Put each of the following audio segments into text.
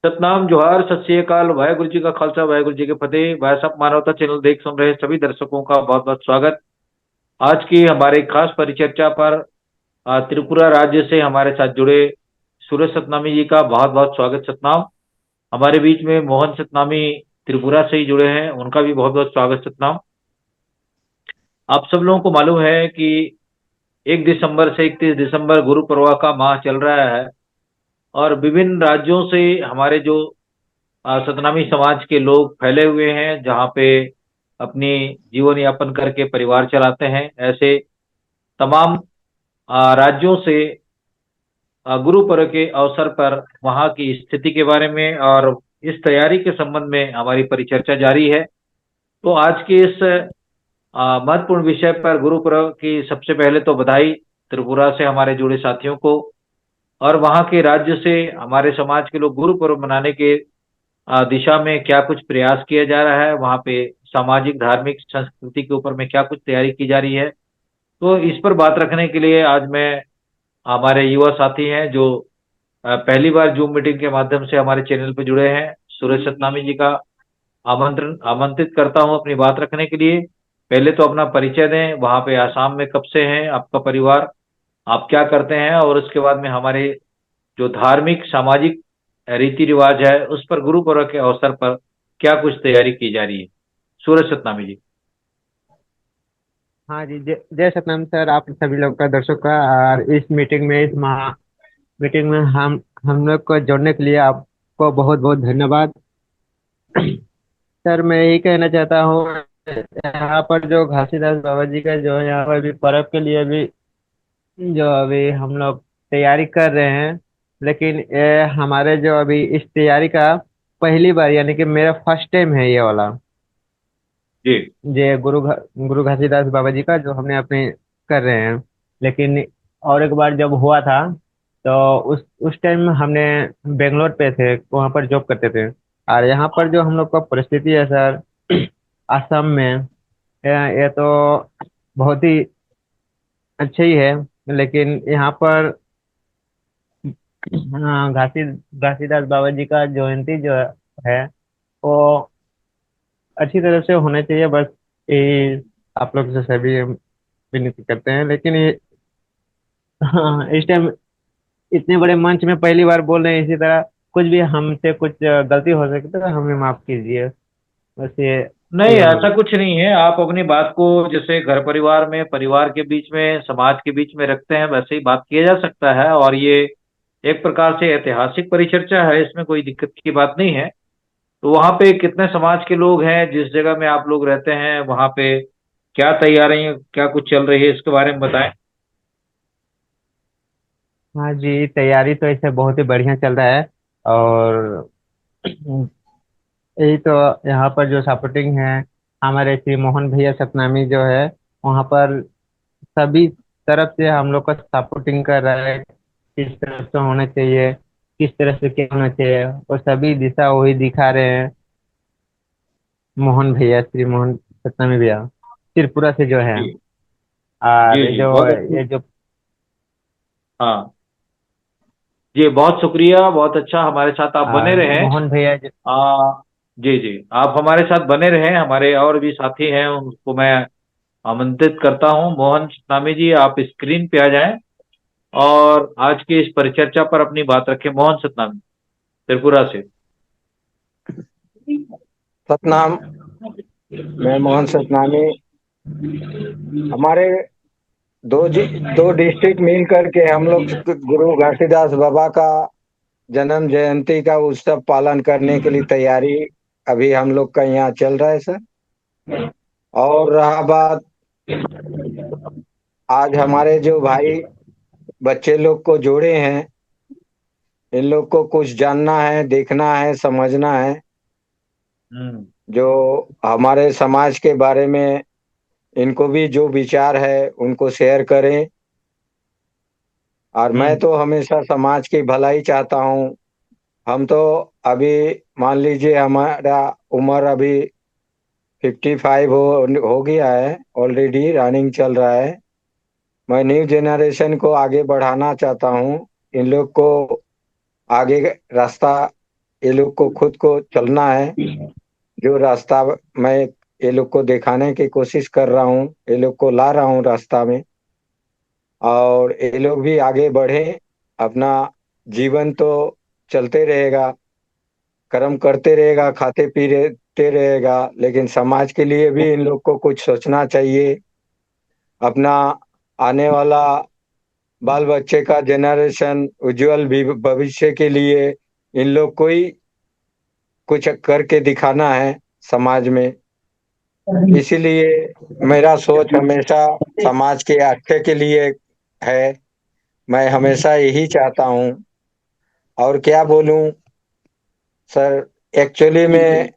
सतनाम जोहार सत श्री अकाल वाहेगुरु जी का खालसा वाहेगुरु जी के फतेह। भाई साहब मानवता चैनल देख सुन रहे सभी दर्शकों का बहुत बहुत स्वागत। आज की हमारे खास परिचर्चा पर त्रिपुरा राज्य से हमारे साथ जुड़े सूरज सतनामी जी का बहुत बहुत स्वागत। सतनाम। हमारे बीच में मोहन सतनामी त्रिपुरा से ही जुड़े हैं, उनका भी बहुत बहुत स्वागत। सतनाम। आप सब लोगों को मालूम है कि 1 दिसंबर से 31 दिसंबर गुरु पर्व का माह चल रहा है और विभिन्न राज्यों से हमारे जो सतनामी समाज के लोग फैले हुए हैं, जहाँ पे अपनी जीवन यापन करके परिवार चलाते हैं। ऐसे तमाम राज्यों से गुरु पर्व के अवसर पर वहाँ की स्थिति के बारे में और इस तैयारी के संबंध में हमारी परिचर्चा जारी है। तो आज के इस महत्वपूर्ण विषय पर गुरु पर्व की सबसे पहले तो बधाई त्रिपुरा से हमारे जुड़े साथियों को, और वहाँ के राज्य से हमारे समाज के लोग गुरु पर्व मनाने के दिशा में क्या कुछ प्रयास किया जा रहा है, वहाँ पे सामाजिक धार्मिक संस्कृति के ऊपर में क्या कुछ तैयारी की जा रही है। तो इस पर बात रखने के लिए आज मैं हमारे युवा साथी हैं जो पहली बार जूम मीटिंग के माध्यम से हमारे चैनल पर जुड़े हैं, सूरज सतनामी जी का आमंत्रित करता हूं अपनी बात रखने के लिए। पहले तो अपना परिचय दें, वहाँ पे आसाम में कब से हैं, आपका परिवार, आप क्या करते हैं, और उसके बाद में हमारे जो धार्मिक सामाजिक रीति रिवाज है उस पर गुरु पर्व के अवसर पर क्या कुछ तैयारी की जा रही है। सूरज सतनामी जी। हाँ जी, जय जय सतनाम सर, आप सभी लोग का दर्शक का। और इस मीटिंग में, इस महा मीटिंग में हम लोग को जोड़ने के लिए आपको बहुत बहुत धन्यवाद। सर, मैं यही कहना चाहता हूँ, यहाँ पर जो घासीदास बाबा जी का जो है, यहाँ पर भी पर्व के लिए भी जो अभी हम लोग तैयारी कर रहे हैं। लेकिन ये हमारे जो अभी इस तैयारी का पहली बार, यानी कि मेरा फर्स्ट टाइम है ये वाला। जी। ये गुरु घासीदास बाबा जी का जो हमने अपने कर रहे हैं। लेकिन और एक बार जब हुआ था, तो उस टाइम हमने बेंगलोर पे थे, वहाँ पर जॉब करते थे। और यहाँ पर जो हम लोग का परिस्थिति है सर, असम में, ये तो बहुत ही अच्छे ही है। लेकिन यहाँ पर हाँ, घासीदास बाबा जी का जयंती जो है, वो अच्छी तरह से होना चाहिए। बस ये आप लोग से सभी विनती करते हैं। लेकिन ये हाँ, इस टाइम इतने बड़े मंच में पहली बार बोल रहे हैं, इसी तरह कुछ भी हमसे कुछ गलती हो सकती है तो हमें माफ कीजिए। बस नहीं, यही ऐसा कुछ नहीं है। आप अपनी बात को जैसे घर परिवार में, परिवार के बीच में, समाज के बीच में रखते हैं, वैसे ही बात किया जा सकता है। और ये एक प्रकार से ऐतिहासिक परिचर्चा है, इसमें कोई दिक्कत की बात नहीं है। तो वहाँ पे कितने समाज के लोग हैं, जिस जगह में आप लोग रहते हैं वहाँ पे क्या तैयारी, क्या कुछ चल रही है, इसके बारे में बताएं। हाँ जी, तैयारी तो ऐसे बहुत ही बढ़िया चल रहा है। और यही तो, यहाँ पर जो सपोर्टिंग है, हमारे श्री मोहन भैया सतनामी जो है, वहाँ पर सभी तरफ से हम लोग का सपोर्टिंग कर रहा है। किस तरह से होना चाहिए, किस तरह से क्या होना चाहिए, और सभी दिशा वही दिखा रहे हैं। मोहन भैया, श्री मोहन सतनामी भैया, त्रिपुरा से जो है। जी। जी और जी, जो बहुत अच्छी। ये जो हाँ जी, बहुत शुक्रिया, बहुत अच्छा। हमारे साथ आप बने रहें। मोहन भैया आ, जी जी, आप हमारे साथ बने रहें। हमारे और भी साथी हैं, उनको मैं आमंत्रित करता हूं। मोहन सतनामी जी, आप स्क्रीन पे आ जाएं और आज की इस परिचर्चा पर अपनी बात रखें। मोहन सतनामी, त्रिपुरा से। सतनाम। मैं मोहन सतनामी। हमारे दो डिस्ट्रिक्ट मिल करके हम लोग गुरु घासीदास बाबा का जन्म जयंती का उत्सव पालन करने के लिए तैयारी अभी हम लोग का यहाँ चल रहा है सर। और रहा बात, आज हमारे जो भाई बच्चे लोग को जोड़े हैं, इन लोग को कुछ जानना है, देखना है, समझना है, हम्म। जो हमारे समाज के बारे में इनको भी जो विचार है उनको शेयर करें। और मैं हम्म। तो हमेशा समाज की भलाई चाहता हूँ। हम तो अभी मान लीजिए हमारा उम्र अभी 55 हो गया है, ऑलरेडी रनिंग चल रहा है। मैं न्यू जनरेशन को आगे बढ़ाना चाहता हूँ, इन लोग को आगे रास्ता ये लोग को खुद को चलना है। जो रास्ता मैं ये लोग को दिखाने की कोशिश कर रहा हूँ, ये लोग को ला रहा हूँ रास्ता में, और ये लोग भी आगे बढ़े। अपना जीवन तो चलते रहेगा, कर्म करते रहेगा, खाते पीते रहेगा, लेकिन समाज के लिए भी इन लोग को कुछ सोचना चाहिए। अपना आने वाला बाल बच्चे का जनरेशन, उज्जवल भी भविष्य के लिए इन लोग को ही कुछ करके दिखाना है समाज में। इसीलिए मेरा सोच हमेशा समाज के अच्छे के लिए है। मैं हमेशा यही चाहता हूँ। और क्या बोलूं सर, एक्चुअली में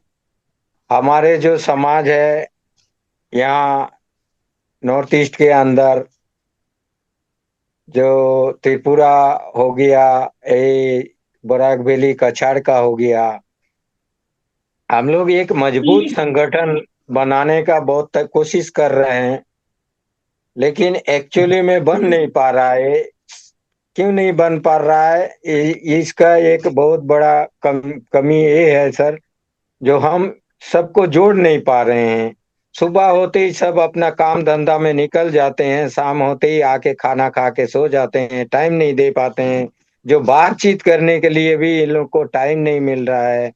हमारे जो समाज है यहाँ नॉर्थ ईस्ट के अंदर, जो त्रिपुरा हो गया, ये बराक वैली कछाड़ का हो गया, हम लोग एक मजबूत संगठन बनाने का बहुत तक कोशिश कर रहे हैं, लेकिन एक्चुअली में बन नहीं पा रहा है। क्यों नहीं बन पा रहा है? इसका एक बहुत बड़ा कमी ये है सर, जो हम सबको जोड़ नहीं पा रहे हैं। सुबह होते ही सब अपना काम धंधा में निकल जाते हैं, शाम होते ही आके खाना खा के सो जाते हैं, टाइम नहीं दे पाते हैं। जो बातचीत करने के लिए भी इन लोग को टाइम नहीं मिल रहा है।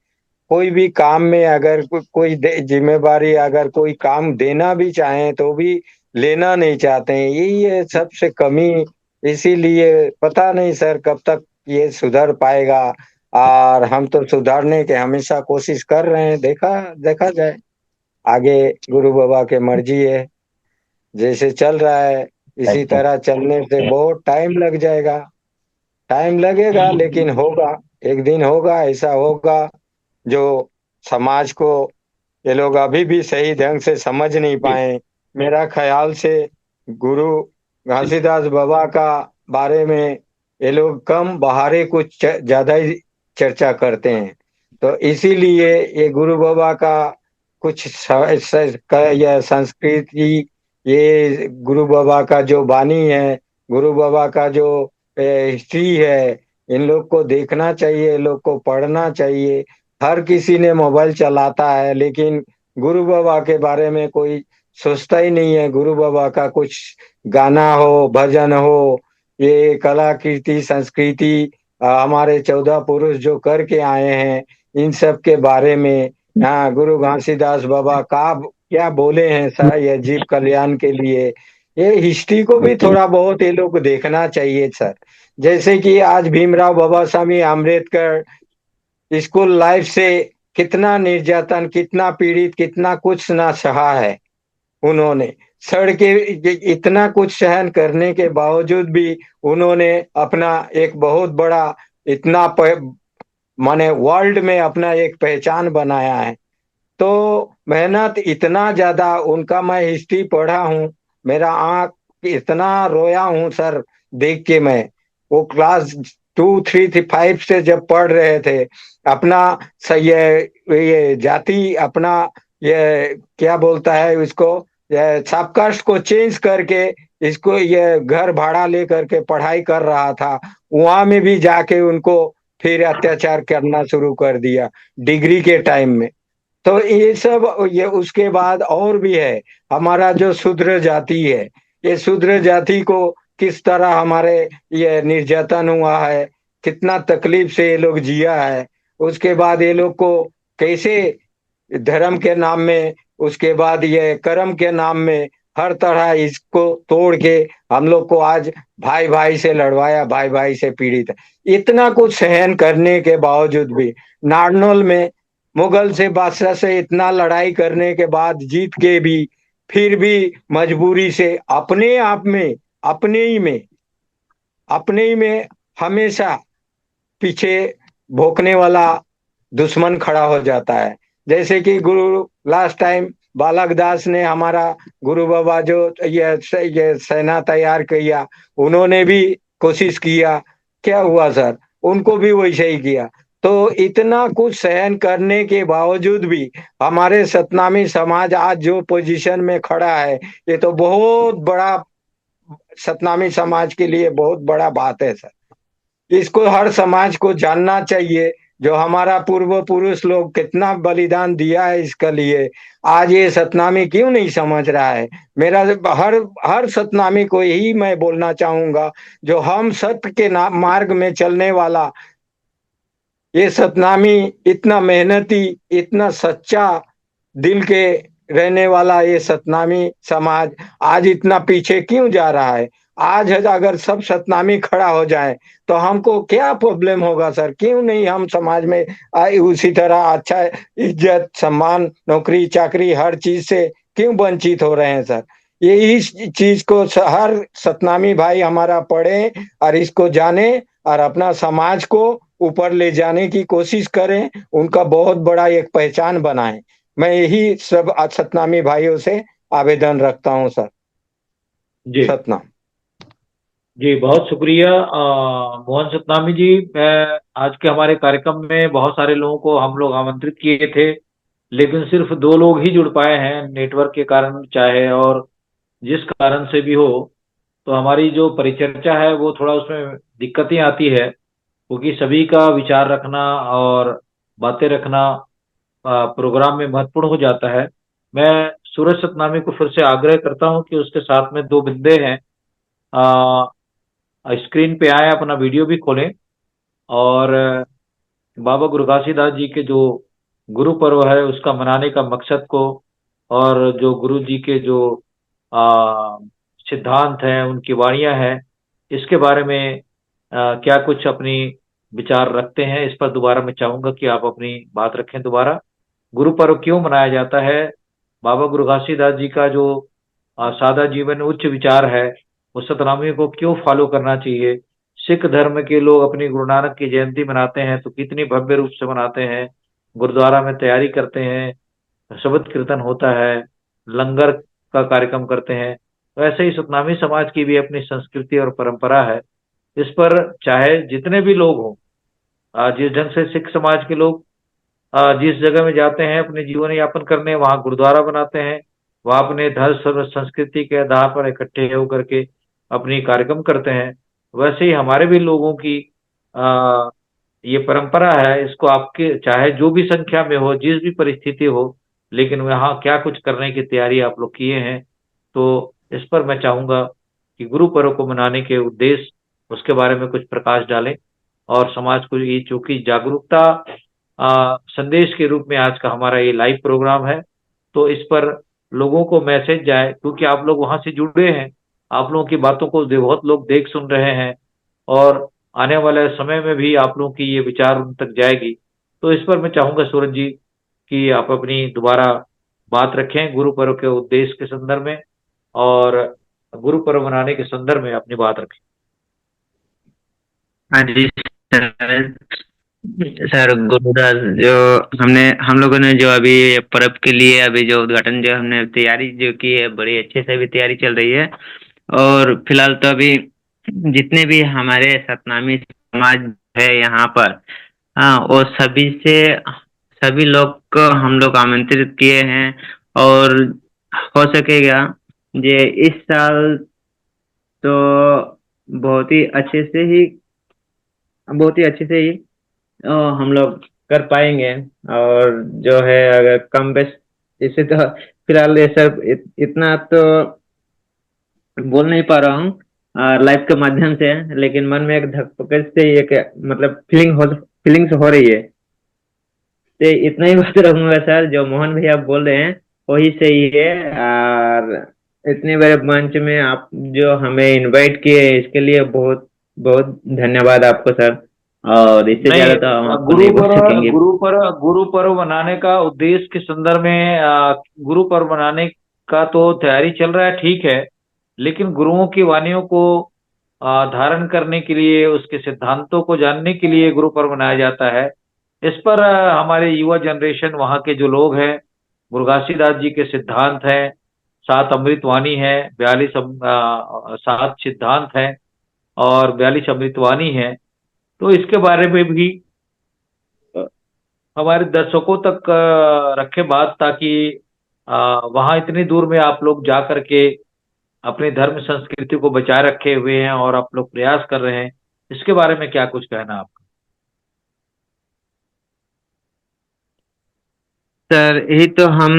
कोई भी काम में अगर कोई जिम्मेवारी, अगर कोई काम देना भी चाहे तो भी लेना नहीं चाहते हैं। यही है सबसे कमी। इसीलिए पता नहीं सर कब तक ये सुधर पाएगा। और हम तो सुधारने के हमेशा कोशिश कर रहे हैं, देखा देखा जाए आगे। गुरु बाबा के मर्जी है, जैसे चल रहा है इसी अच्छा। तरह चलने से बहुत टाइम लग जाएगा। टाइम लगेगा लेकिन होगा, एक दिन होगा, ऐसा होगा जो समाज को ये लोग अभी भी सही ढंग से समझ नहीं पाए। मेरा ख्याल से गुरु घासीदास बाबा का बारे में ये लोग कम बाहरे कुछ ज्यादा ही चर्चा करते हैं। तो इसीलिए ये गुरु बाबा का कुछ यह संस्कृति, ये गुरु बाबा का जो वाणी है, गुरु बाबा का जो हिस्ट्री है, इन लोग को देखना चाहिए, इन लोग को पढ़ना चाहिए। हर किसी ने मोबाइल चलाता है, लेकिन गुरु बाबा के बारे में कोई सोचता ही नहीं है। गुरु बाबा का कुछ गाना हो, भजन हो, ये कला कीर्ति संस्कृति, हमारे 14 पुरुष जो करके आए हैं, इन सब के बारे में। हाँ, गुरु घासीदास बाबा का क्या बोले हैं सर, ये जीव कल्याण के लिए। ये हिस्ट्री को भी थोड़ा बहुत ये लोग को देखना चाहिए सर। जैसे कि आज भीमराव बाबा स्वामी अम्बेडकर स्कूल लाइफ से कितना निर्यातन, कितना पीड़ित, कितना कुछ ना सहा है उन्होंने। सड़ के इतना कुछ सहन करने के बावजूद भी उन्होंने अपना एक बहुत बड़ा, इतना माने वर्ल्ड में अपना एक पहचान बनाया है। तो मेहनत इतना ज्यादा उनका, मैं हिस्ट्री पढ़ा हूँ, मेरा आंख इतना रोया हूँ सर देख के। मैं वो क्लास 2, 3, 5 से जब पढ़ रहे थे, अपना ये जाति, अपना ये क्या बोलता है इसको, ये सबकास्ट को चेंज करके इसको ये घर भाड़ा ले करके पढ़ाई कर रहा था। वहां में भी जाके उनको फिर अत्याचार करना शुरू कर दिया डिग्री के टाइम में। तो ये सब, ये उसके बाद और भी है। हमारा जो शूद्र जाति है, ये शूद्र जाति को किस तरह हमारे ये निर्यातन हुआ है, कितना तकलीफ से ये लोग जिया है। उसके बाद ये लोग को कैसे धर्म के नाम में, उसके बाद ये कर्म के नाम में हर तरह इसको तोड़ के हम लोग को आज भाई भाई से लड़वाया, भाई भाई से पीड़ित है। इतना कुछ सहन करने के बावजूद भी नारनौल में मुगल से बादशाह से इतना लड़ाई करने के बाद जीत के भी फिर भी मजबूरी से अपने आप में, अपने ही में हमेशा पीछे भोंकने वाला दुश्मन खड़ा हो जाता है। जैसे कि गुरु लास्ट टाइम बालक दास ने, हमारा गुरु बाबा जो ये सेना तैयार किया, उन्होंने भी कोशिश किया, क्या हुआ सर, उनको भी वैसे ही किया। तो इतना कुछ सहन करने के बावजूद भी हमारे सतनामी समाज आज जो पोजीशन में खड़ा है, ये तो बहुत बड़ा, सतनामी समाज के लिए बहुत बड़ा बात है सर। इसको हर समाज को जानना चाहिए। जो हमारा पूर्व पुरुष लोग कितना बलिदान दिया है इसके लिए। आज ये सतनामी क्यों नहीं समझ रहा है? मेरा हर हर सतनामी को यही मैं बोलना चाहूंगा, जो हम सत्य के मार्ग में चलने वाला ये सतनामी, इतना मेहनती, इतना सच्चा दिल के रहने वाला ये सतनामी समाज आज इतना पीछे क्यों जा रहा है? आज अगर सब सतनामी खड़ा हो जाए तो हमको क्या प्रॉब्लम होगा सर? क्यों नहीं हम समाज में उसी तरह अच्छा इज्जत, सम्मान, नौकरी चाकरी हर चीज से क्यों वंचित हो रहे हैं सर? ये इस चीज को हर सतनामी भाई हमारा पढ़े और इसको जाने और अपना समाज को ऊपर ले जाने की कोशिश करें, उनका बहुत बड़ा एक पहचान बनाएं। मैं यही सब सतनामी भाइयों से आवेदन रखता हूं सर। जी सतनाम। जी, बहुत शुक्रिया मोहन सतनामी जी। मैं आज के हमारे कार्यक्रम में बहुत सारे लोगों को हम लोग आमंत्रित किए थे, लेकिन सिर्फ 2 लोग ही जुड़ पाए हैं, नेटवर्क के कारण चाहे और जिस कारण से भी हो। तो हमारी जो परिचर्चा है वो थोड़ा उसमें दिक्कतें आती है, क्योंकि सभी का विचार रखना और बातें रखना प्रोग्राम में महत्वपूर्ण हो जाता है। मैं सूरज सतनामी को फिर से आग्रह करता हूं कि उसके साथ में 2 बंदे हैं, स्क्रीन पे आए, अपना वीडियो भी खोलें और बाबा गुरु घासीदास जी के जो गुरु पर्व है उसका मनाने का मकसद को, और जो गुरु जी के जो आ, सिद्धांत हैं, उनकी वाणियां हैं, इसके बारे में क्या कुछ अपनी विचार रखते हैं, इस पर दोबारा मैं चाहूंगा कि आप अपनी बात रखें दोबारा। गुरु पर्व क्यों मनाया जाता है? बाबा गुरु घासीदास जी का जो सादा जीवन उच्च विचार है, उस सतनामी को क्यों फॉलो करना चाहिए? सिख धर्म के लोग अपनी गुरु नानक की जयंती मनाते हैं तो कितनी भव्य रूप से मनाते हैं, गुरुद्वारा में तैयारी करते हैं, शबद कीर्तन होता है, लंगर का कार्यक्रम करते हैं। तो ऐसे ही सतनामी समाज की भी अपनी संस्कृति और परंपरा है। इस पर चाहे जितने भी लोग हों, जिस ढंग से सिख समाज के लोग जिस जगह में जाते हैं अपने जीवन यापन करने, वहां गुरुद्वारा बनाते हैं, वहां अपने धर्म सर्व संस्कृति के आधार पर इकट्ठे होकर के अपनी कार्यक्रम करते हैं, वैसे ही हमारे भी लोगों की आ, ये परंपरा है। इसको आपके चाहे जो भी संख्या में हो, जिस भी परिस्थिति हो, लेकिन वहाँ क्या कुछ करने की तैयारी आप लोग किए हैं। तो इस पर मैं चाहूंगा कि गुरु पर्व को मनाने के उद्देश्य, उसके बारे में कुछ प्रकाश डालें और समाज को ये, चूंकि जागरूकता संदेश के रूप में आज का हमारा ये लाइव प्रोग्राम है, तो इस पर लोगों को मैसेज जाए, क्योंकि आप लोग वहां से जुड़े हैं, आप लोगों की बातों को बहुत लोग देख सुन रहे हैं, और आने वाले समय में भी आप लोगों की ये विचार उन तक जाएगी। तो इस पर मैं चाहूंगा सूरज जी कि आप अपनी दोबारा बात रखें गुरु पर्व के उद्देश्य के संदर्भ में, और गुरु पर्व मनाने के संदर्भ में अपनी बात रखें। हाँ जी सर। सर गुरुदास जो हम लोगों ने जो अभी ये पर्व के लिए अभी जो उद्घाटन जो हमने तैयारी जो की है, बड़ी अच्छे से भी तैयारी चल रही है। और फिलहाल तो अभी जितने भी हमारे सतनामी समाज है यहाँ पर, हाँ, वो सभी लोग को हम लोग आमंत्रित किए हैं। और हो सकेगा ये इस साल तो बहुत ही अच्छे से ही बहुत ही अच्छे से ही हम लोग कर पाएंगे। और जो है अगर कम बेस इसे तो फिलहाल ये सब इतना तो बोल नहीं पा रहा हूँ लाइव के माध्यम से, लेकिन मन में एक धक पकड़ से एक मतलब फीलिंग्स हो रही है। तो इतना ही बात रहूंगा सर, जो मोहन भैया बोल रहे हैं वही सही है। और इतने बड़े मंच में आप जो हमें इनवाइट किए इसके लिए बहुत बहुत धन्यवाद आपको सर। और इससे नहीं, ज्यादा तो हम आपको नहीं बोल सकेंगे। गुरु पर्व मनाने का उद्देश्य के संदर्भ में, गुरु पर्व मनाने का तो तैयारी चल रहा है, ठीक है, लेकिन गुरुओं की वाणियों को धारण करने के लिए, उसके सिद्धांतों को जानने के लिए गुरु पर्व मनाया जाता है। इस पर हमारे युवा जनरेशन, वहाँ के जो लोग हैं, गुरु घासीदास जी के सिद्धांत हैं, 7 अमृतवाणी है, 7 सिद्धांत हैं और 42 अमृतवाणी है। तो इसके बारे में भी हमारे दर्शकों तक रखे बात, ताकि वहाँ इतनी दूर में आप लोग जा करके अपनी धर्म संस्कृति को बचाए रखे हुए हैं और आप लोग प्रयास कर रहे हैं, इसके बारे में क्या कुछ कहना आपका? सर यही तो हम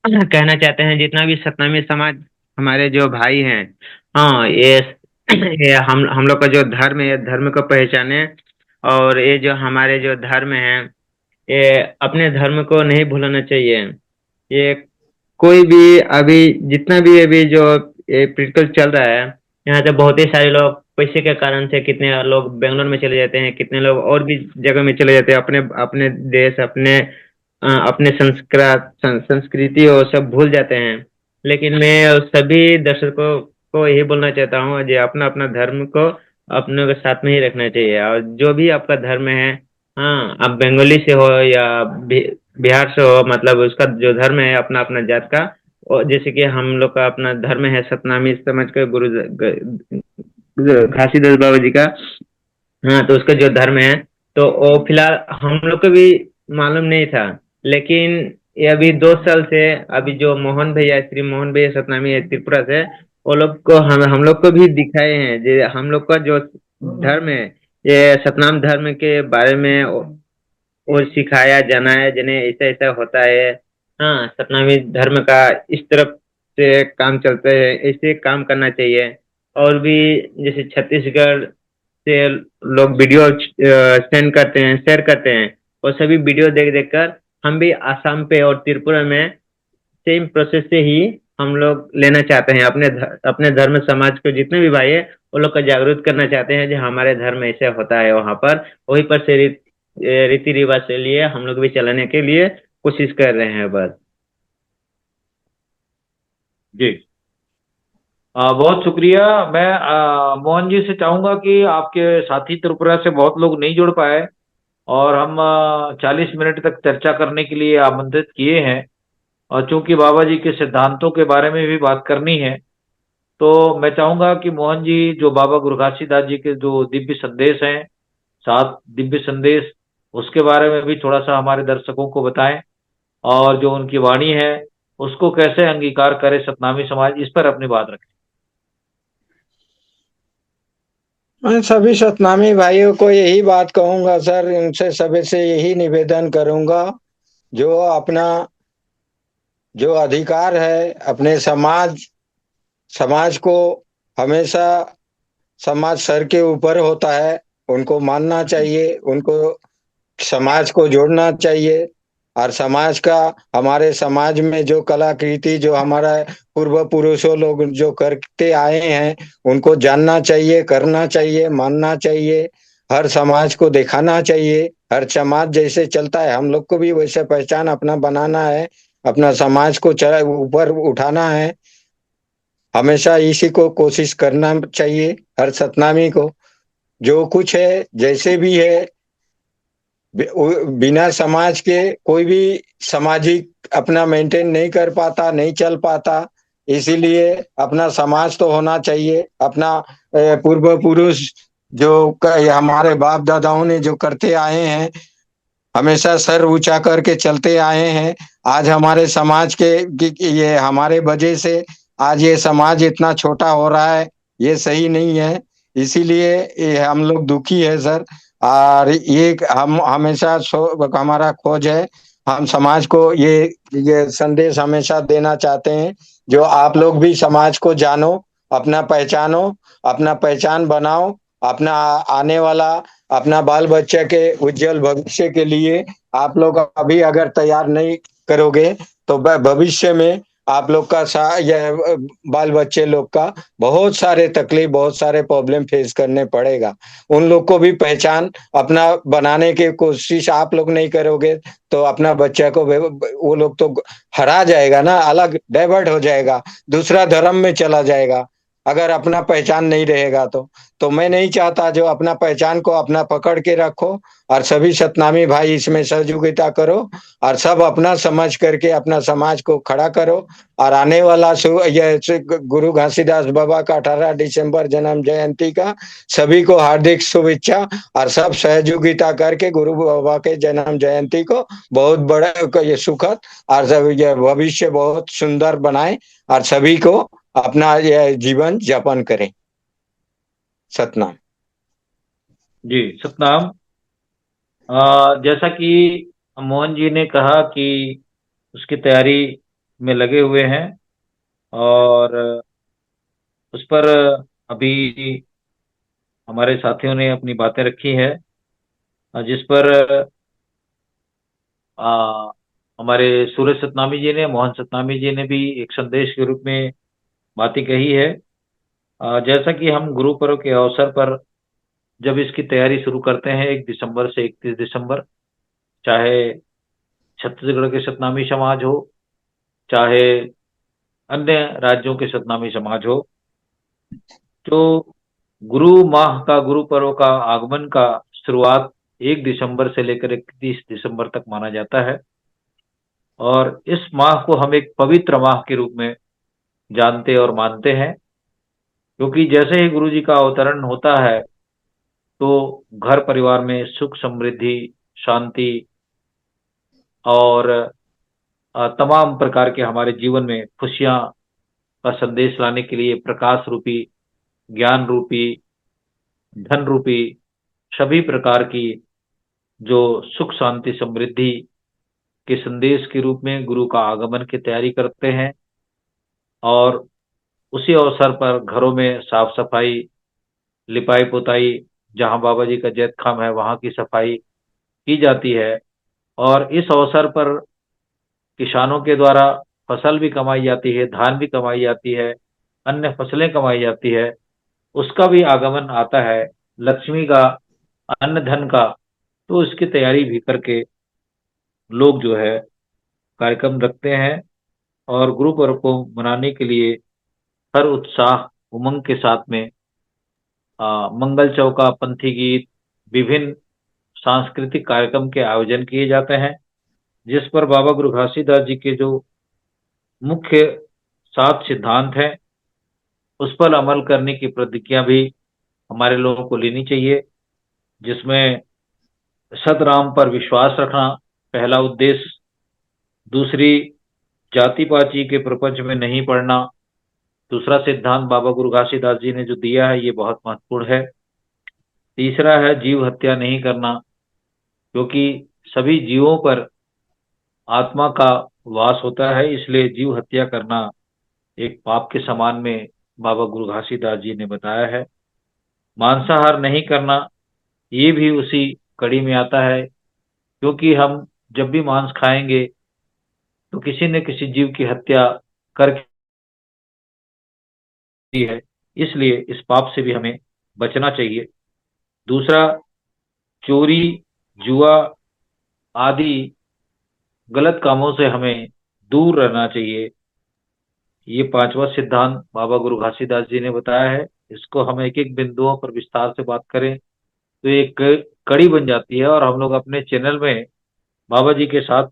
कहना चाहते हैं, जितना भी सतनामी समाज हमारे जो भाई हैं, हाँ ये हम लोग का जो धर्म है, धर्म को पहचाने। और ये जो हमारे जो धर्म है, ये अपने धर्म को नहीं भूलना चाहिए। ये कोई भी अभी जितना भी अभी जो ये प्रैक्टिकल चल रहा है, यहाँ से बहुत ही सारे लोग पैसे के कारण से, कितने लोग बेंगलोर में चले जाते हैं, कितने लोग और भी जगह में चले जाते हैं, अपने अपने देश, अपने संस्कृति और सब भूल जाते हैं। लेकिन मैं सभी दर्शकों को यही बोलना चाहता हूँ, जो अपना अपना धर्म को अपने के साथ में ही रखना चाहिए। और जो भी आपका धर्म है, हाँ, आप बंगाली से हो या बिहार से हो, मतलब उसका जो धर्म है अपना अपना जात का। और जैसे कि हम लोग का अपना धर्म है सतनामी समाज का, घासीदास बाबा जी का। हाँ, तो उसका जो धर्म है, तो वो फिलहाल हम लोग को भी मालूम नहीं था। लेकिन ये अभी 2 साल से, अभी जो मोहन भैया, श्री मोहन भैया सतनामी है त्रिपुरा से, वो लोग को हम लोग को भी दिखाए हैं, जो हम लोग का जो धर्म है, ये सतनाम धर्म के बारे में और सिखाया जाना है, जिन्हें ऐसा ऐसा होता है। हाँ, सतनामी धर्म का इस तरफ से काम चलता है, ऐसे काम करना चाहिए। और भी जैसे छत्तीसगढ़ से लोग वीडियो सेंड करते हैं, शेयर करते हैं, और सभी वीडियो देख देख कर हम भी आसाम पे और त्रिपुरा में सेम प्रोसेस से ही हम लोग लेना चाहते हैं। अपने धर्म समाज को जितने भी भाई है, वो लोग को जागरूक करना चाहते हैं, जो हमारे धर्म ऐसे होता है वहां पर, वहीं पर से रीति रिवाज से लिए हम लोग भी चलाने के लिए कोशिश कर रहे हैं बस। जी, बहुत शुक्रिया। मैं मोहन जी से चाहूंगा कि आपके साथी त्रिपुरा से बहुत लोग नहीं जुड़ पाए, और हम 40 मिनट तक चर्चा करने के लिए आमंत्रित किए हैं, और चूंकि बाबा जी के सिद्धांतों के बारे में भी बात करनी है, तो मैं चाहूंगा कि मोहन जी जो बाबा गुरु घासीदास जी के जो दिव्य संदेश हैं, 7 दिव्य संदेश, उसके बारे में भी थोड़ा सा हमारे दर्शकों को बताएं, और जो उनकी वाणी है उसको कैसे अंगीकार करे सतनामी समाज, इस पर अपनी बात रखें। मैं सभी सतनामी भाइयों को यही बात कहूंगा सर, इनसे सभी से यही निवेदन करूंगा, जो अपना जो अधिकार है अपने समाज समाज को हमेशा, समाज सर के ऊपर होता है, उनको मानना चाहिए, उनको समाज को जोड़ना चाहिए। और समाज का, हमारे समाज में जो कलाकृति जो हमारा पूर्व पुरुषों लोग जो करते आए हैं, उनको जानना चाहिए, करना चाहिए, मानना चाहिए, हर समाज को दिखाना चाहिए। हर समाज जैसे चलता है हम लोग को भी वैसे पहचान अपना बनाना है, अपना समाज को ऊपर उठाना है। हमेशा इसी को कोशिश करना चाहिए हर सतनामी को। जो कुछ है जैसे भी है, बिना समाज के कोई भी सामाजिक अपना मेंटेन नहीं कर पाता, नहीं चल पाता। इसीलिए अपना समाज तो होना चाहिए। अपना पूर्व पुरुष जो हमारे बाप दादाओं ने जो करते आए हैं, हमेशा सर ऊंचा करके चलते आए हैं। आज हमारे समाज के ये हमारे वजह से आज ये समाज इतना छोटा हो रहा है, ये सही नहीं है। इसीलिए ये हम लोग दुखी है सर। और ये हम हमेशा हमारा खोज है, हम समाज को ये संदेश हमेशा देना चाहते हैं, जो आप लोग भी समाज को जानो, अपना पहचानो, अपना पहचान बनाओ, अपना आने वाला, अपना बाल बच्चे के उज्जवल भविष्य के लिए आप लोग अभी अगर तैयार नहीं करोगे, तो भविष्य में आप लोग का यह बाल बच्चे लोग का बहुत सारे तकलीफ, बहुत सारे प्रॉब्लम फेस करने पड़ेगा। उन लोग को भी पहचान अपना बनाने की कोशिश आप लोग नहीं करोगे, तो अपना बच्चा को वो लोग तो हरा जाएगा ना, अलग डाइवर्ट हो जाएगा, दूसरा धर्म में चला जाएगा, अगर अपना पहचान नहीं रहेगा तो मैं नहीं चाहता। जो अपना पहचान को अपना पकड़ के रखो, और सभी सतनामी भाई इसमें सहयोगिता करो, और सब अपना समझ करके अपना समाज को खड़ा करो। और आने वाला गुरु घासीदास बाबा का 18 दिसंबर जन्म जयंती का सभी को हार्दिक शुभेच्छा, और सब सहयोगिता करके गुरु बाबा के जन्म जयंती को बहुत बड़ा ये सुखद और सब ये भविष्य बहुत सुंदर बनाए, और सभी को अपना यह जीवन यापन करें। सतनाम। जी, सतनाम। जैसा कि मोहन जी ने कहा कि उसकी तैयारी में लगे हुए हैं। और उस पर अभी हमारे साथियों ने अपनी बातें रखी है, जिस पर आ, हमारे सूरज सतनामी जी ने, मोहन सतनामी जी ने भी एक संदेश के रूप में बातें कही है। जैसा कि हम गुरु पर्व के अवसर पर जब इसकी तैयारी शुरू करते हैं 1 दिसंबर से 31 दिसंबर, चाहे छत्तीसगढ़ के सतनामी समाज हो, चाहे अन्य राज्यों के सतनामी समाज हो, तो गुरु माह का, गुरु पर्व का आगमन का शुरुआत 1 दिसंबर से लेकर 31 दिसंबर तक माना जाता है। और इस माह को हम एक पवित्र माह के रूप में जानते और मानते हैं, क्योंकि जैसे ही गुरु जी का अवतरण होता है तो घर परिवार में सुख समृद्धि, शांति और तमाम प्रकार के हमारे जीवन में खुशियां का संदेश लाने के लिए प्रकाश रूपी, ज्ञान रूपी, धन रूपी, सभी प्रकार की जो सुख शांति समृद्धि के संदेश के रूप में गुरु का आगमन की तैयारी करते हैं। और उसी अवसर पर घरों में साफ सफाई, लिपाई पोताई, जहां बाबा जी का जैत खाम है वहां की सफाई की जाती है। और इस अवसर पर किसानों के द्वारा फसल भी कमाई जाती है, धान भी कमाई जाती है, अन्य फसलें कमाई जाती है, उसका भी आगमन आता है, लक्ष्मी का, अन्न धन का। तो इसकी तैयारी भी करके लोग जो है कार्यक्रम रखते हैं और गुरु पर्व को मनाने के लिए हर उत्साह उमंग के साथ में मंगल चौका, पंथी गीत, विभिन्न सांस्कृतिक कार्यक्रम के आयोजन किए जाते हैं, जिस पर बाबा गुरु घासीदास जी के जो मुख्य 7 सिद्धांत हैं उस पर अमल करने की प्रतिज्ञा भी हमारे लोगों को लेनी चाहिए, जिसमें सतराम पर विश्वास रखना पहला उद्देश्य, दूसरी जाति पाति के प्रपंच में नहीं पड़ना, दूसरा सिद्धांत बाबा गुरु घासीदास जी ने जो दिया है ये बहुत महत्वपूर्ण है। तीसरा है जीव हत्या नहीं करना, क्योंकि सभी जीवों पर आत्मा का वास होता है, इसलिए जीव हत्या करना एक पाप के समान में बाबा गुरु घासीदास जी ने बताया है। मांसाहार नहीं करना ये भी उसी कड़ी में आता है, क्योंकि हम जब भी मांस खाएंगे तो किसी न किसी जीव की हत्या करके है, इसलिए इस पाप से भी हमें बचना चाहिए। दूसरा, चोरी, जुआ आदि गलत कामों से हमें दूर रहना चाहिए। ये पांचवा सिद्धांत बाबा गुरु घासीदास जी ने बताया है। इसको हम एक एक बिंदुओं पर विस्तार से बात करें तो एक कड़ी बन जाती है, और हम लोग अपने चैनल में बाबा जी के साथ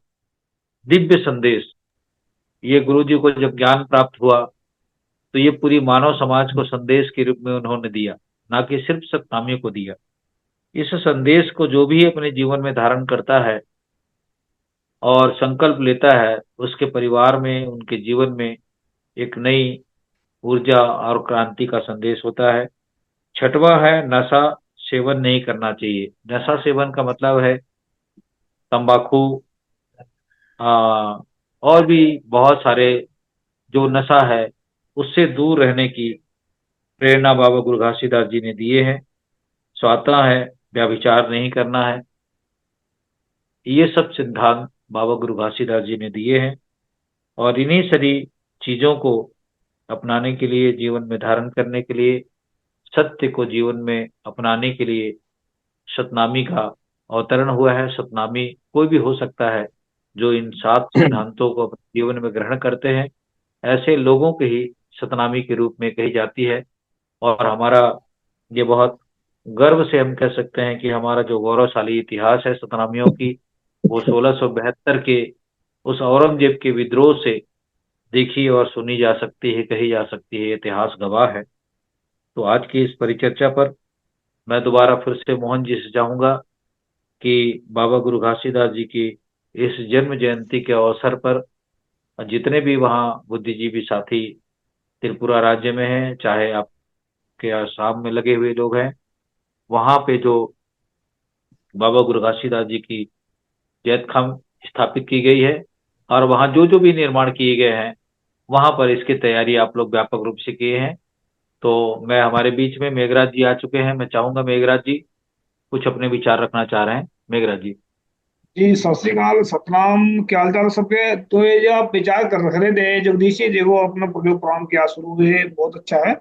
दिव्य संदेश, ये गुरु जी को जब ज्ञान प्राप्त हुआ तो ये पूरी मानव समाज को संदेश के रूप में उन्होंने दिया, ना कि सिर्फ सत्नामियों को दिया। इस संदेश को जो भी अपने जीवन में धारण करता है और संकल्प लेता है, उसके परिवार में, उनके जीवन में एक नई ऊर्जा और क्रांति का संदेश होता है। छठवां है नशा सेवन नहीं करना चाहिए। नशा सेवन का मतलब है तंबाकू, आ, और भी बहुत सारे जो नशा है उससे दूर रहने की प्रेरणा बाबा गुरु घासीदास जी ने दिए हैं। सातवां है व्यभिचार नहीं करना है। ये सब सिद्धांत बाबा गुरु घासीदास जी ने दिए हैं, और इन्हीं सारी चीजों को अपनाने के लिए, जीवन में धारण करने के लिए, सत्य को जीवन में अपनाने के लिए सतनामी का अवतरण हुआ है। सतनामी कोई भी हो सकता है जो इन 7 सिद्धांतों को अपने जीवन में ग्रहण करते हैं, ऐसे लोगों के ही सतनामी के रूप में कही जाती है। और हमारा ये बहुत गर्व से हम कह सकते हैं कि हमारा जो गौरवशाली इतिहास है सतनामियों की, वो 1672 के उस औरंगजेब के विद्रोह से देखी और सुनी जा सकती है, कही जा सकती है, इतिहास गवाह है। तो आज की इस परिचर्चा पर मैं दोबारा फिर से मोहन जी से चाहूंगा कि बाबा गुरु घासीदास जी की इस जन्म जयंती के अवसर पर जितने भी वहाँ बुद्धिजीवी साथी त्रिपुरा राज्य में हैं, चाहे आपके आसाम में लगे हुए लोग हैं, वहाँ पे जो बाबा गुरु घासीदास जी की जैत खाम स्थापित की गई है, और वहाँ जो जो भी निर्माण किए गए हैं वहाँ पर इसकी तैयारी आप लोग व्यापक रूप से किए हैं। तो मैं हमारे बीच में मेघराज जी आ चुके हैं। मैं चाहूंगा मेघराज जी कुछ अपने विचार रखना चाह रहे हैं। मेघराज जी। जी सत श्री अकाल, सतनाम। क्या हाल चाल सबके? तो ये जो आप विचार कर रख रहे थे जगदीश जी, देखो अपना जो प्रोग्राम किया शुरू हुए बहुत अच्छा है।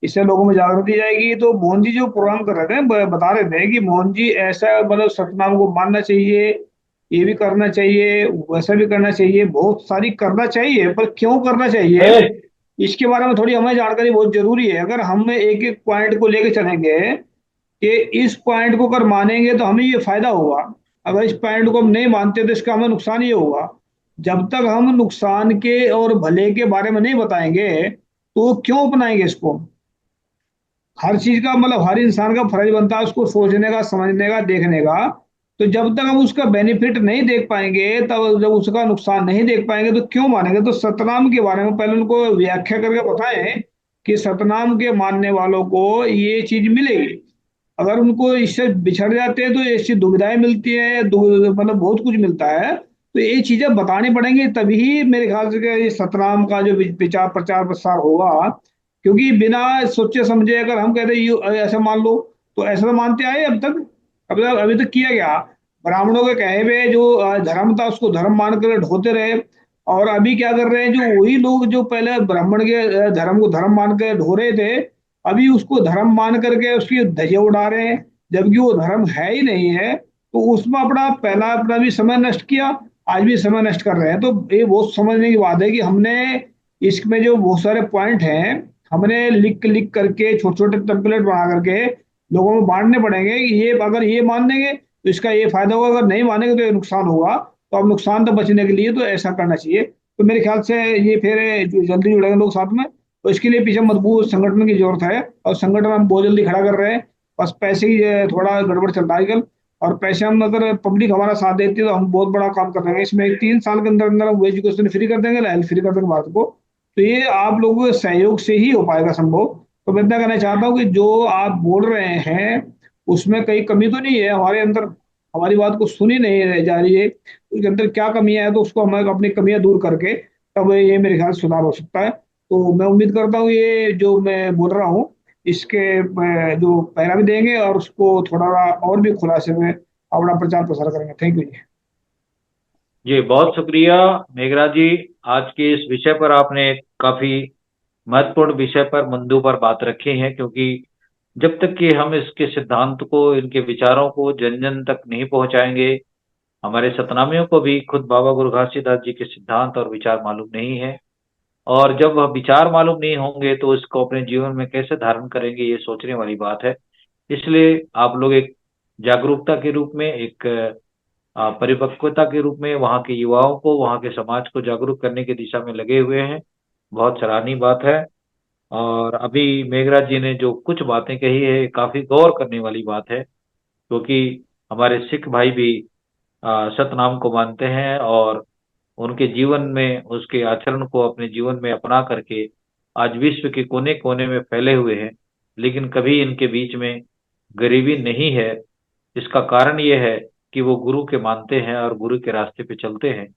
इससे लोगों में जागृति जाएगी। तो मोहन जी जो प्रोग्राम कर रहे थे बता रहे थे कि मोहन जी ऐसा मतलब सतनाम को मानना चाहिए, ये भी करना चाहिए, वैसा भी करना चाहिए, बहुत सारी करना चाहिए, पर क्यों करना चाहिए ए, इसके बारे में थोड़ी हमें जानकारी बहुत जरूरी है। अगर हम एक एक पॉइंट को लेके चलेंगे कि इस पॉइंट को अगर मानेंगे तो हमें ये फायदा होगा, अगर इस पॉइंट को हम नहीं मानते तो इसका हमें नुकसान ये होगा। जब तक हम नुकसान के और भले के बारे में नहीं बताएंगे तो क्यों अपनाएंगे इसको? हर चीज का मतलब हर इंसान का फर्ज बनता है उसको सोचने का, समझने का, देखने का। तो जब तक हम उसका बेनिफिट नहीं देख पाएंगे, तब जब उसका नुकसान नहीं देख पाएंगे तो क्यों मानेंगे? तो सतनाम के बारे में पहले उनको व्याख्या करके बताएं कि सतनाम के मानने वालों को ये चीज मिलेगी। अगर उनको इससे बिछड़ जाते हैं तो ऐसी दुविधाएं मिलती है, मतलब बहुत कुछ मिलता है। तो ये चीजें बतानी पड़ेंगी, तभी मेरे ख्याल से कि ये सतनाम का जो विचार प्रचार प्रसार होगा। क्योंकि बिना सोचे समझे अगर हम कहते ऐसा मान लो, तो ऐसा तो मानते आए अब तक। अभी तक किया गया, ब्राह्मणों के कहे हुए जो धर्म था उसको धर्म मान कर ढोते रहे। और अभी क्या कर रहे हैं, जो वही लोग जो पहले ब्राह्मण के धर्म को धर्म मान कर ढो रहे थे, अभी उसको धर्म मान करके उसकी धज्जियां उड़ा रहे हैं, जबकि वो धर्म है ही नहीं है। तो उसमें अपना पहला अपना भी समय नष्ट किया, आज भी समय नष्ट कर रहे हैं। तो ये बहुत समझने की बात है कि हमने इसमें जो बहुत सारे पॉइंट हैं, हमने लिख लिख करके छोटे छोटे टेम्पलेट बना करके लोगों में बांटने पड़ेंगे कि ये अगर ये मान लेंगे तो इसका ये फायदा होगा, अगर नहीं मानेंगे तो ये नुकसान होगा। तो अब नुकसान तो बचने के लिए तो ऐसा करना चाहिए। तो मेरे ख्याल से ये फिर जल्दी जुड़ेंगे लोग साथ में। तो इसके लिए पीछे मजबूत संगठन की जरूरत है, और संगठन हम बहुत जल्दी खड़ा कर रहे हैं। बस पैसे की थोड़ा गड़बड़ चल रहा है आजकल। और पैसे हम अगर पब्लिक हमारा साथ देती है तो हम बहुत बड़ा काम कर देंगे। इसमें 3 साल के अंदर अंदर हम एजुकेशन फ्री कर देंगे, हेल्थ फ्री कर देंगे भारत को। तो ये आप लोगों के सहयोग से ही हो पाएगा संभव। तो मैं इतना कहना चाहता हूँ कि जो आप बोल रहे हैं उसमें कहीं कमी तो नहीं है हमारे अंदर, हमारी बात को सुनी नहीं जा रही है, उसके अंदर क्या कमियां है तो उसको हमें अपनी कमियां दूर करके तब ये मेरे ख्याल से सुधार हो सकता है। तो मैं उम्मीद करता हूँ ये जो मैं बोल रहा हूँ इसके जो पैरा भी देंगे और उसको थोड़ा और भी खुलासे में अपना प्रचार प्रसार करेंगे। थैंक यू जी। जी बहुत शुक्रिया मेघराज जी। आज के इस विषय पर आपने काफी महत्वपूर्ण विषय पर मुद्दों पर बात रखी है, क्योंकि जब तक कि हम इसके सिद्धांत को, इनके विचारों को जन जन तक नहीं पहुंचाएंगे, हमारे सतनामियों को भी खुद बाबा गुरु घासीदास जी के सिद्धांत और विचार मालूम नहीं है। और जब वह विचार मालूम नहीं होंगे तो इसको अपने जीवन में कैसे धारण करेंगे, ये सोचने वाली बात है। इसलिए आप लोग एक जागरूकता के रूप में, एक परिपक्वता के रूप में वहाँ के युवाओं को, वहाँ के समाज को जागरूक करने की दिशा में लगे हुए हैं। बहुत सराहनीय बात है। और अभी मेघराज जी ने जो कुछ बातें कही है काफी गौर करने वाली बात है, क्योंकि हमारे सिख भाई भी सतनाम को मानते हैं और उनके जीवन में उसके आचरण को अपने जीवन में अपना करके आज विश्व के कोने कोने में फैले हुए हैं। लेकिन कभी इनके बीच में गरीबी नहीं है। इसका कारण ये है कि वो गुरु के मानते हैं और गुरु के रास्ते पे चलते हैं।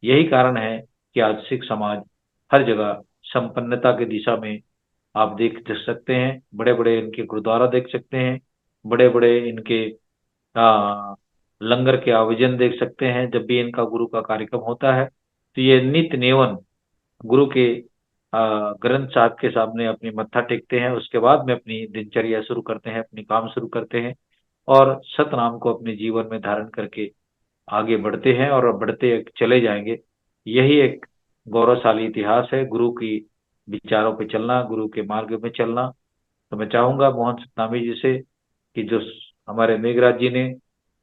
यही कारण है कि आज सिख समाज हर जगह संपन्नता की दिशा में आप देख सकते हैं। बड़े बड़े इनके गुरुद्वारा देख सकते हैं, बड़े बड़े इनके लंगर के आयोजन देख सकते हैं। जब भी इनका गुरु का कार्यक्रम होता है तो ये नित्य नेवन गुरु के ग्रंथ साहब के सामने अपनी मत्था टेकते हैं, उसके बाद में अपनी दिनचर्या शुरू करते हैं, अपनी काम शुरू करते हैं और सतनाम को अपने जीवन में धारण करके आगे बढ़ते हैं और बढ़ते चले जाएंगे। यही एक गौरवशाली इतिहास है, गुरु की विचारों पे चलना, गुरु के मार्ग में चलना। तो मैं चाहूंगा मोहन सतनामी जी से कि जो हमारे मेघराज जी ने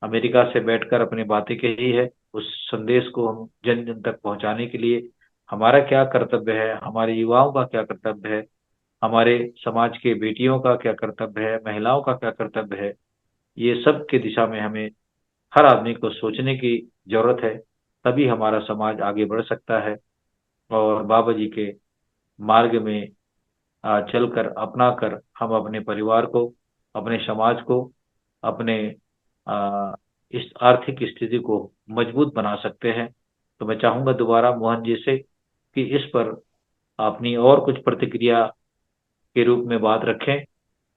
अमेरिका से बैठकर अपनी बातें कही है, उस संदेश को हम जन जन तक पहुंचाने के लिए हमारा क्या कर्तव्य है, हमारे युवाओं का क्या कर्तव्य है, हमारे समाज के बेटियों का क्या कर्तव्य है, महिलाओं का क्या कर्तव्य है, ये सब के दिशा में हमें हर आदमी को सोचने की जरूरत है। तभी हमारा समाज आगे बढ़ सकता है और बाबा जी के मार्ग में चलकर अपना कर हम अपने परिवार को, अपने समाज को, अपने इस आर्थिक स्थिति को मजबूत बना सकते हैं। तो मैं चाहूंगा दोबारा मोहन जी से कि इस पर अपनी और कुछ प्रतिक्रिया के रूप में बात रखें,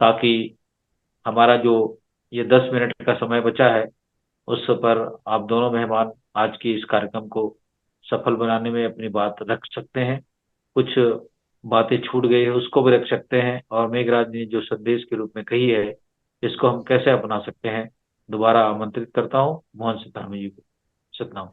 ताकि हमारा जो ये 10 मिनट का समय बचा है उस पर आप दोनों मेहमान आज की इस कार्यक्रम को सफल बनाने में अपनी बात रख सकते हैं। कुछ बातें छूट गई है उसको भी रख सकते हैं, और मेघराज ने जो संदेश के रूप में कही है इसको हम कैसे अपना सकते हैं। दोबारा आमंत्रित करता हूँ मोहन सतनामी जी को। सतनाम।